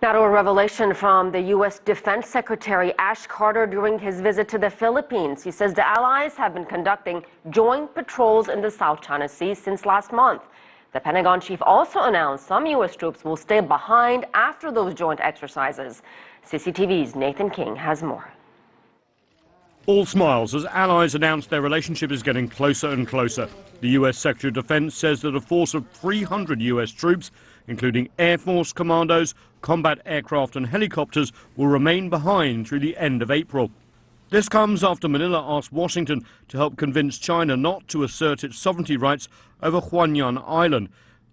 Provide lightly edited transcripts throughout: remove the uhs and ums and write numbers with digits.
Now to a revelation from the U.S. Defense Secretary Ash Carter during his visit to the Philippines. He says the allies have been conducting joint patrols in the South China Sea since last month. The Pentagon chief also announced some U.S. troops will stay behind after those joint exercises. CCTV's Nathan King has more. All smiles as allies announce their relationship is getting closer and closer. The U.S. Secretary of Defense says that a force of 300 U.S. troops, including Air Force commandos, combat aircraft and helicopters, will remain behind through the end of April. This comes after Manila asked Washington to help convince China not to assert its sovereignty rights over Hualien Island,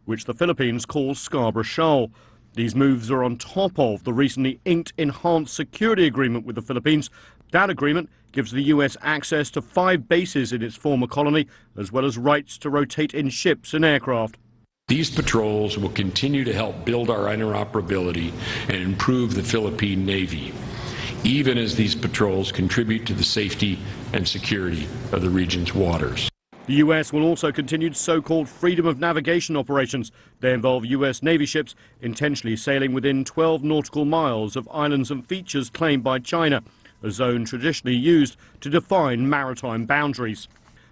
which the Philippines calls Scarborough Shoal. These moves are on top of the recently inked enhanced security agreement with the Philippines. That agreement gives the U.S. access to 5 bases in its former colony, as well as rights to rotate in ships and aircraft. These patrols will continue to help build our interoperability and improve the Philippine Navy, even as these patrols contribute to the safety and security of the region's waters. The U.S. will also continue so-called freedom of navigation operations. They involve U.S. Navy ships intentionally sailing within 12 nautical miles of islands and features claimed by China, a zone traditionally used to define maritime boundaries.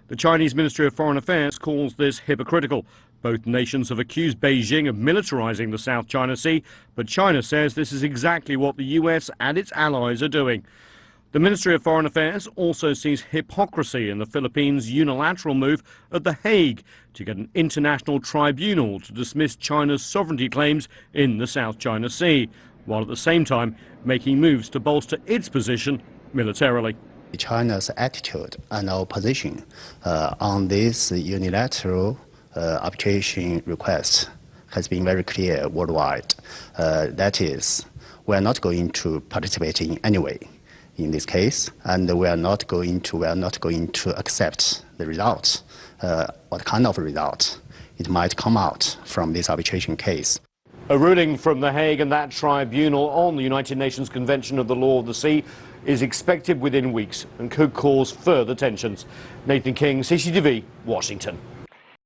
The Chinese Ministry of Foreign Affairs calls this hypocritical. Both nations have accused Beijing of militarizing the South China Sea, but China says this is exactly what the U.S. and its allies are doing. The Ministry of Foreign Affairs also sees hypocrisy in the Philippines' unilateral move at The Hague to get an international tribunal to dismiss China's sovereignty claims in the South China Sea, while at the same time making moves to bolster its position militarily. China's attitude and our position on this unilateral arbitration request has been very clear worldwide. That is, we are not going to participate in any way in this case, and we are not going to accept the result, what kind of result it might come out from this arbitration case. A ruling from The Hague and that tribunal on the United Nations Convention of the Law of the Sea is expected within weeks and could cause further tensions. Nathan King, CCTV, Washington.